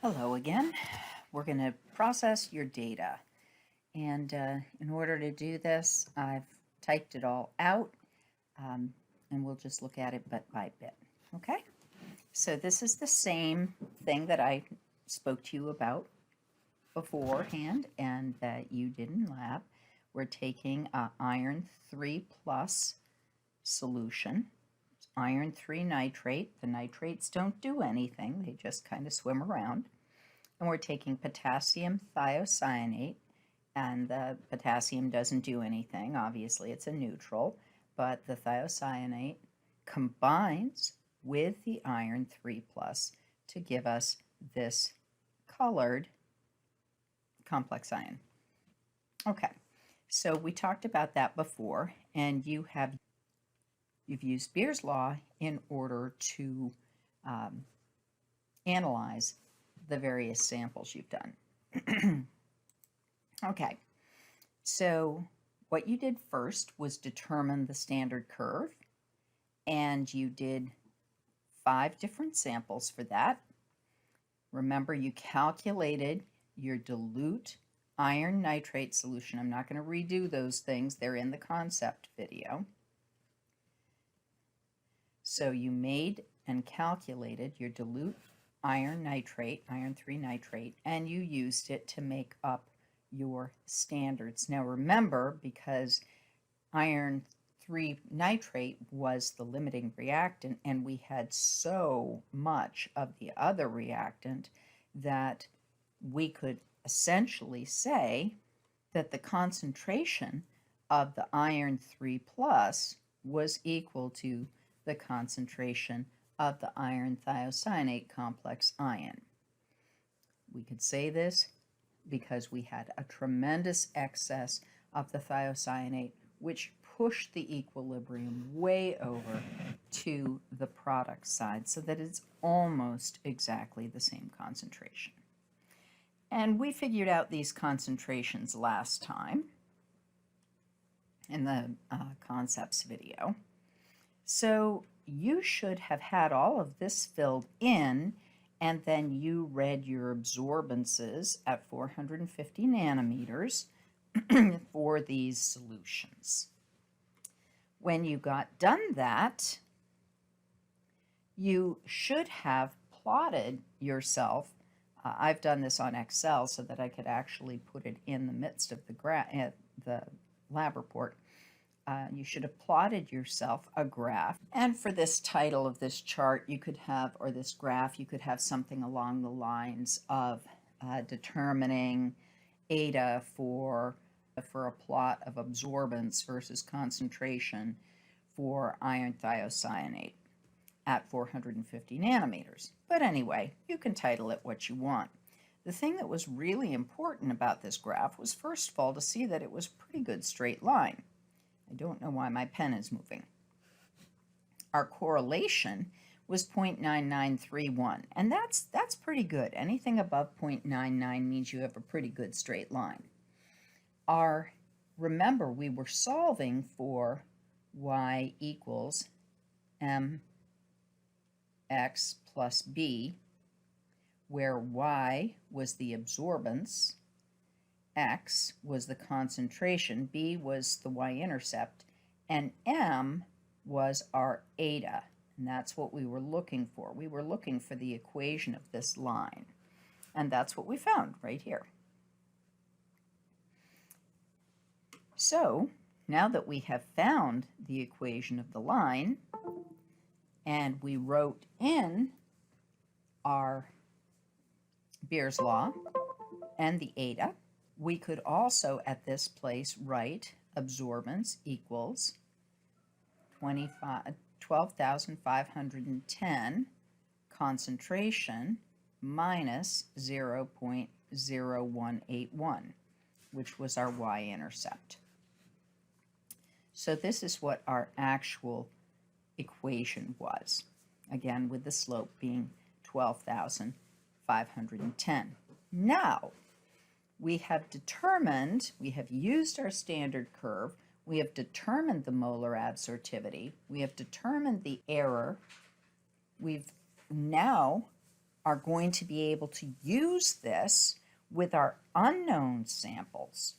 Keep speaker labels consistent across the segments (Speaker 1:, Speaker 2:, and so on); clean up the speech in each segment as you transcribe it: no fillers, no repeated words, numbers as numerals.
Speaker 1: Hello again. We're going to process your data. And in order to do this, I've typed it all out and we'll just look at it bit by bit. Okay, so this is the same thing that I spoke to you about beforehand and that you did in lab. We're taking iron 3 plus solution, iron 3 nitrate. The nitrates don't do anything, they just kind of swim around. And we're taking potassium thiocyanate, and the potassium doesn't do anything. Obviously, it's a neutral, but the thiocyanate combines with the iron 3 plus to give us this colored complex ion. Okay, so we talked about that before, and you've used Beer's law in order to analyze the various samples you've done. Okay, so what you did first was determine the standard curve, and you did 5 different samples for that. Remember, you calculated your dilute iron nitrate solution. I'm not going to redo those things, they're in the concept video. So you made and calculated your dilute iron nitrate, iron 3 nitrate, and you used it to make up your standards. Now remember, because iron 3 nitrate was the limiting reactant and we had so much of the other reactant that we could essentially say that the concentration of the iron 3 plus was equal to the concentration of the iron thiocyanate complex ion. We could say this because we had a tremendous excess of the thiocyanate, which pushed the equilibrium way over to the product side so that it's almost exactly the same concentration. And we figured out these concentrations last time in the concepts video. So you should have had all of this filled in, and then you read your absorbances at 450 nanometers for these solutions. When you got done that, you should have plotted yourself. I've done this on Excel so that I could actually put it in the midst of the lab report. You should have plotted yourself a graph. And for this title of this chart, you could have, or this graph, you could have something along the lines of determining eta for a plot of absorbance versus concentration for iron thiocyanate at 450 nanometers. But anyway, you can title it what you want. The thing that was really important about this graph was, first of all, to see that it was a pretty good straight line. I don't know why my pen is moving. Our correlation was 0.9931, and that's pretty good. Anything above 0.99 means you have a pretty good straight line. Remember, we were solving for y equals mx plus b, where y was the absorbance, x was the concentration, b was the y-intercept, and m was our eta, and that's what we were looking for. We were looking for the equation of this line, and that's what we found right here. So now that we have found the equation of the line, and we wrote in our Beer's law and the eta, we could also at this place write absorbance equals 12,510 concentration minus 0.0181, which was our y-intercept. So this is what our actual equation was, again with the slope being 12,510. Now, we have used our standard curve, we have determined the molar absorptivity, we have determined the error, we've now are going to be able to use this with our unknown samples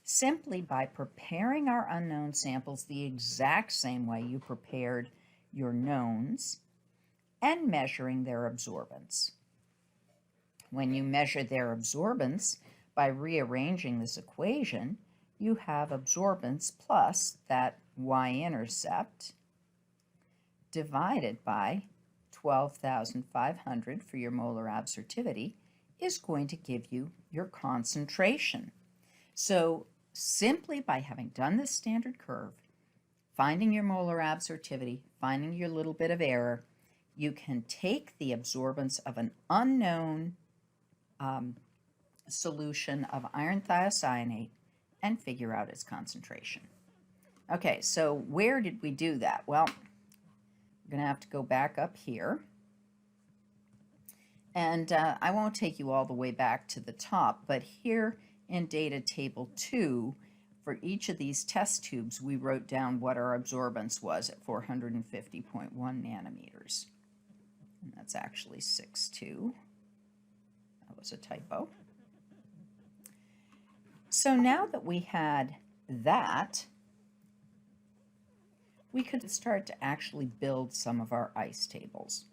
Speaker 1: simply by preparing our unknown samples the exact same way you prepared your knowns and measuring their absorbance. When you measure their absorbance by rearranging this equation, you have absorbance plus that y-intercept divided by 12,500 for your molar absorptivity is going to give you your concentration. So simply by having done this standard curve, finding your molar absorptivity, finding your little bit of error, you can take the absorbance of an unknown solution of iron thiocyanate and figure out its concentration. Okay, so where did we do that? Well, we're going to have to go back up here. And I won't take you all the way back to the top, but here in data table 2, for each of these test tubes, we wrote down what our absorbance was at 450.1 nanometers. And that's actually 6.2. That was a typo. So now that we had that, we could start to actually build some of our ice tables.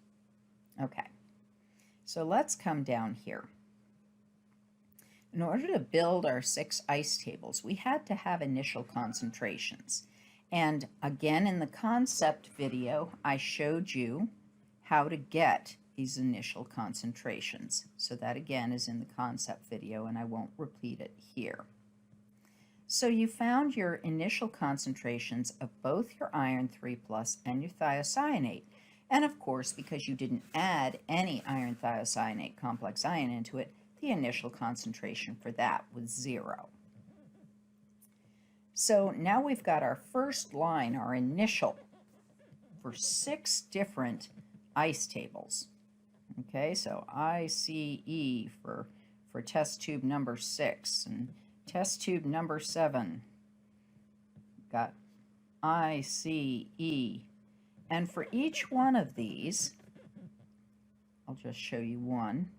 Speaker 1: Okay, so let's come down here. In order to build our 6 ice tables, we had to have initial concentrations. And again, in the concept video, I showed you how to get these initial concentrations. So that again is in the concept video, and I won't repeat it here. So you found your initial concentrations of both your iron 3+ and your thiocyanate. And of course, because you didn't add any iron thiocyanate complex ion into it, the initial concentration for that was 0. So now we've got our first line, our initial, for 6 different ice tables. Okay, so ICE for test tube number 6, and test tube number 7, got ICE. And for each one of these, I'll just show you one.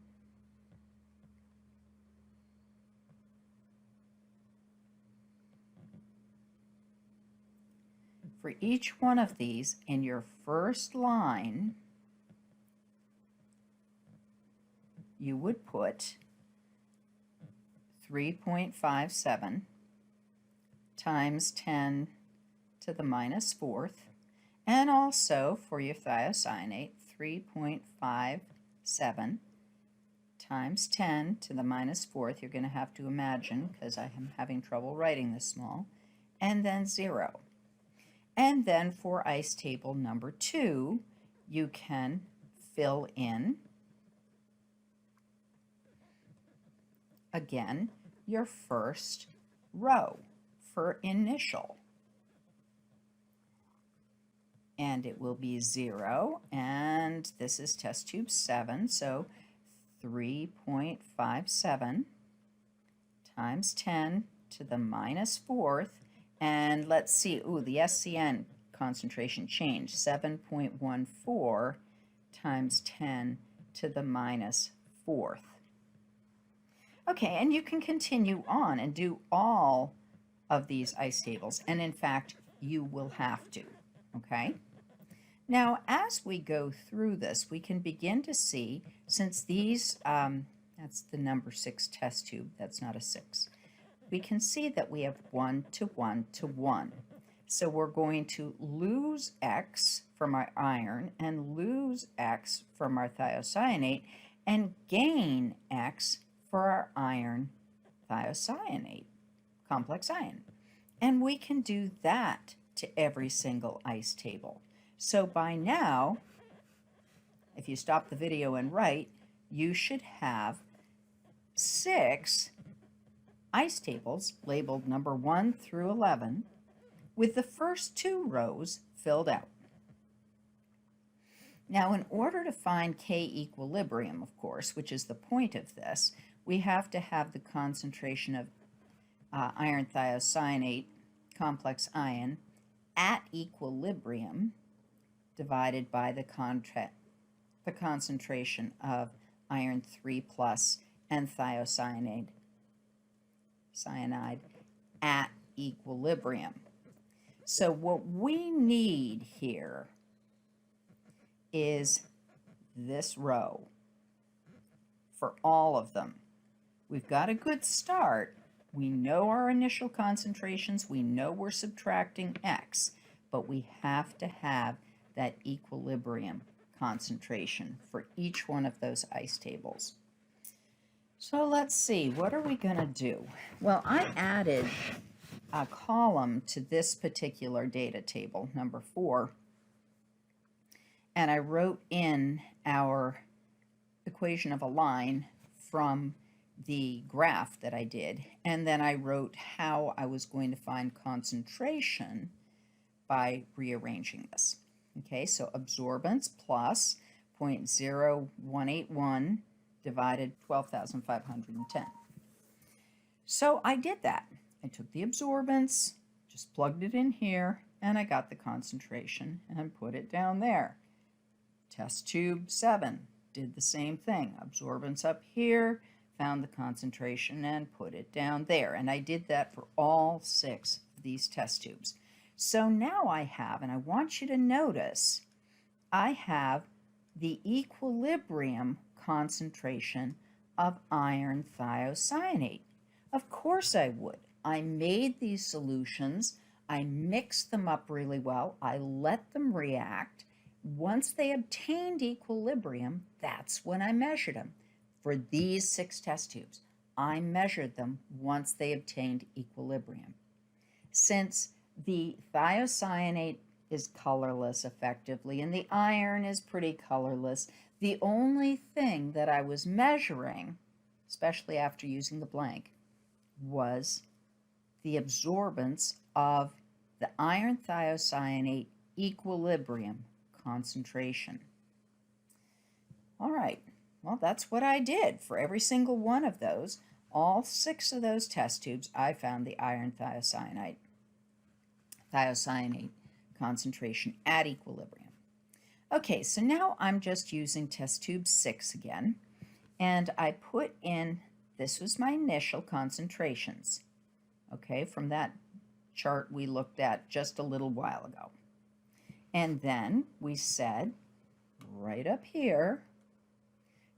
Speaker 1: For each one of these, in your first line, you would put 3.57 times 10 to the minus 4th, and also for your thiocyanate, 3.57 times 10 to the minus 4th. You're going to have to imagine, because I am having trouble writing this small, and then 0. And then for ice table number 2, you can fill in, again, your first row for initial. And it will be 0, and this is test tube 7, so 3.57 times 10 to the minus 4th. And let's see, the SCN concentration changed, 7.14 times 10 to the minus 4th. Okay, and you can continue on and do all of these ice tables, and in fact, you will have to, okay? Now, as we go through this, we can begin to see, since these, that's the number 6 test tube, that's not a 6, we can see that we have 1 to 1 to 1. So we're going to lose X from our iron and lose X from our thiocyanate and gain X for our iron thiocyanate complex ion. And we can do that to every single ice table. So by now, if you stop the video and write, you should have 6 ice tables labeled number 1 through 11 with the first 2 rows filled out. Now, in order to find K equilibrium, of course, which is the point of this, we have to have the concentration of iron thiocyanate complex ion at equilibrium divided by the concentration of iron 3 plus, and thiocyanide at equilibrium. So what we need here is this row for all of them. We've got a good start. We know our initial concentrations. We know we're subtracting X, but we have to have that equilibrium concentration for each one of those ice tables. So let's see, what are we going to do? Well, I added a column to this particular data table, number 4, and I wrote in our equation of a line from the graph that I did, and then I wrote how I was going to find concentration by rearranging this. Okay, so absorbance plus 0.0181 divided 12,510. So I did that. I took the absorbance, just plugged it in here, and I got the concentration and put it down there. Test tube 7 did the same thing. Absorbance up here, found the concentration and put it down there. And I did that for all 6 of these test tubes. So now I have, and I want you to notice, I have the equilibrium concentration of iron thiocyanate. Of course I would. I made these solutions, I mixed them up really well, I let them react. Once they obtained equilibrium, that's when I measured them. For these 6 test tubes, I measured them once they obtained equilibrium. Since the thiocyanate is colorless effectively and the iron is pretty colorless, the only thing that I was measuring, especially after using the blank, was the absorbance of the iron thiocyanate equilibrium concentration. All right, well, that's what I did for every single one of those. All 6 of those test tubes, I found the iron thiocyanate concentration at equilibrium. Okay, so now I'm just using test tube 6 again, and I put in, this was my initial concentrations, okay, from that chart we looked at just a little while ago. And then we said right up here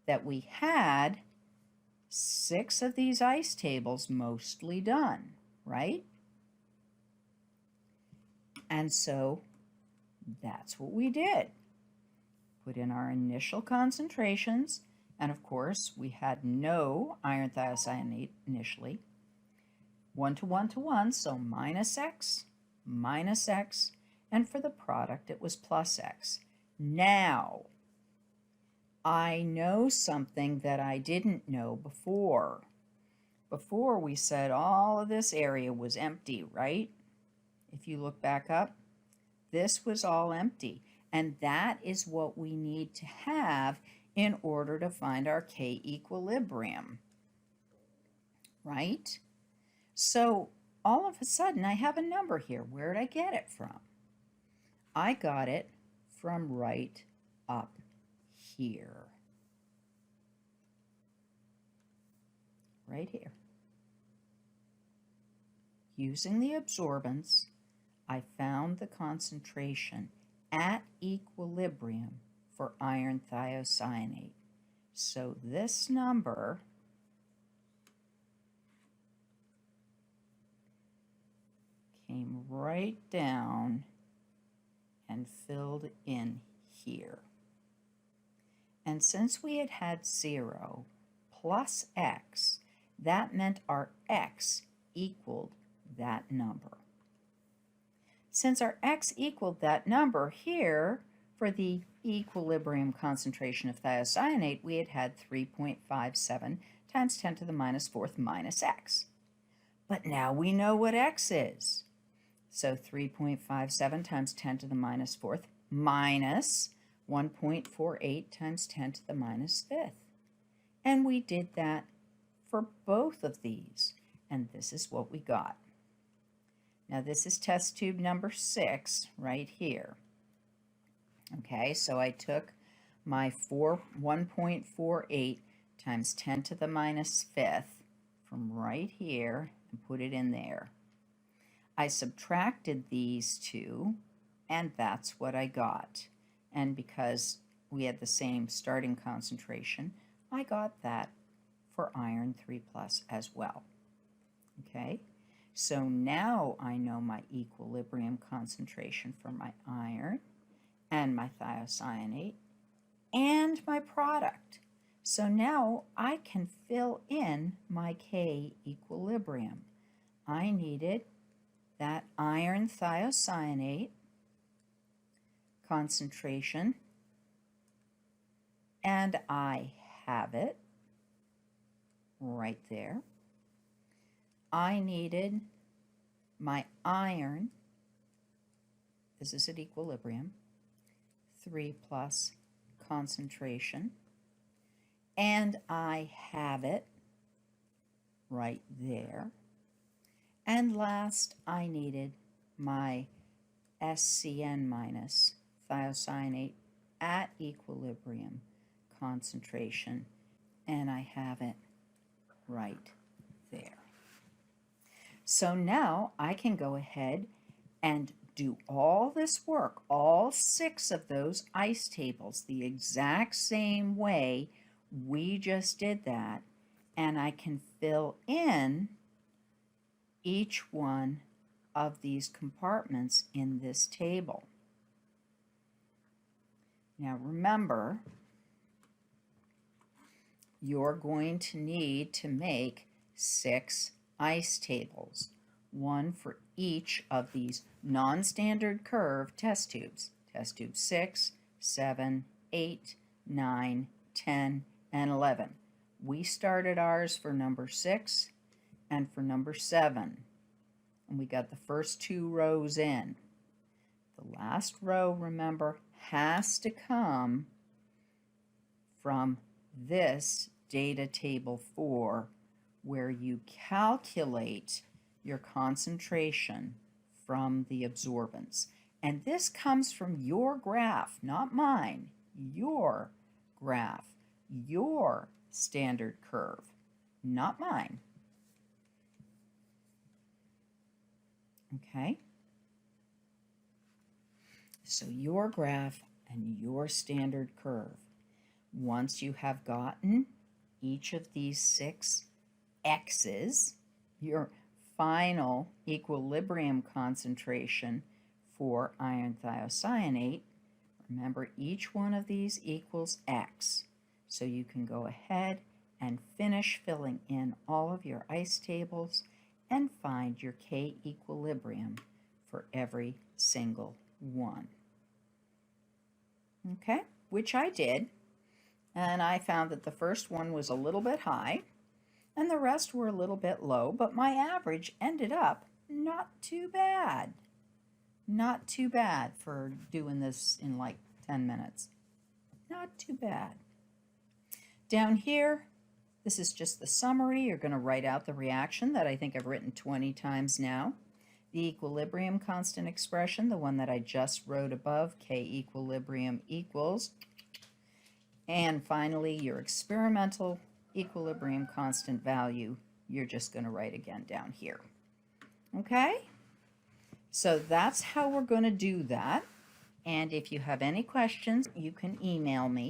Speaker 1: that we had 6 of these ice tables mostly done, right? And so that's what we did. Put in our initial concentrations, and of course we had no iron thiocyanate initially. 1 to 1 to 1, so minus X, and for the product it was plus X. Now, I know something that I didn't know before. Before we said all of this area was empty, right? If you look back up, this was all empty. And that is what we need to have in order to find our K equilibrium, right? So all of a sudden I have a number here. Where did I get it from? I got it from right up here. Right here. Using the absorbance, I found the concentration at equilibrium for iron thiocyanate. So this number came right down and filled in here. And since we had had 0 plus X, that meant our X equaled that number. Since our X equaled that number here, for the equilibrium concentration of thiocyanate, we had had 3.57 times 10 to the minus 4th minus X. But now we know what X is. So 3.57 times 10 to the minus 4th minus 1.48 times 10 to the minus 5th. And we did that for both of these, and this is what we got. Now this is test tube number 6 right here. Okay, so I took my 1.48 times 10 to the minus fifth from right here and put it in there. I subtracted these two, and that's what I got. And because we had the same starting concentration, I got that for iron 3+ as well. Okay, so now I know my equilibrium concentration for my iron and my thiocyanate and my product. So now I can fill in my K equilibrium. I needed that iron thiocyanate concentration, and I have it right there. I needed my iron, this is at equilibrium, 3+ concentration, and I have it right there. And last, I needed my SCN minus thiocyanate at equilibrium concentration, and I have it right there. So now I can go ahead and do all this work, all 6 of those ice tables, the exact same way we just did that, and I can fill in each one of these compartments in this table. Now remember, you're going to need to make 6 ice tables, one for each of these non-standard curve test tubes. Test tube 6, 7, 8, 9, 10, and 11. We started ours for number 6 and for number 7, and we got the first 2 rows in. The last row, remember, has to come from this data table 4, where you calculate your concentration from the absorbance. And this comes from your graph, not mine, your graph, your standard curve, not mine. Okay? So your graph and your standard curve. Once you have gotten each of these 6 X's, your final equilibrium concentration for iron thiocyanate, remember each one of these equals X. So you can go ahead and finish filling in all of your ice tables and find your K equilibrium for every single one. Okay, which I did, and I found that the first one was a little bit high and the rest were a little bit low, but my average ended up not too bad. Not too bad for doing this in like 10 minutes. Not too bad. Down here, this is just the summary. You're going to write out the reaction that I think I've written 20 times now. The equilibrium constant expression, the one that I just wrote above, K equilibrium equals. And finally, your experimental equilibrium constant value, you're just going to write again down here. Okay? So that's how we're going to do that. And if you have any questions, you can email me.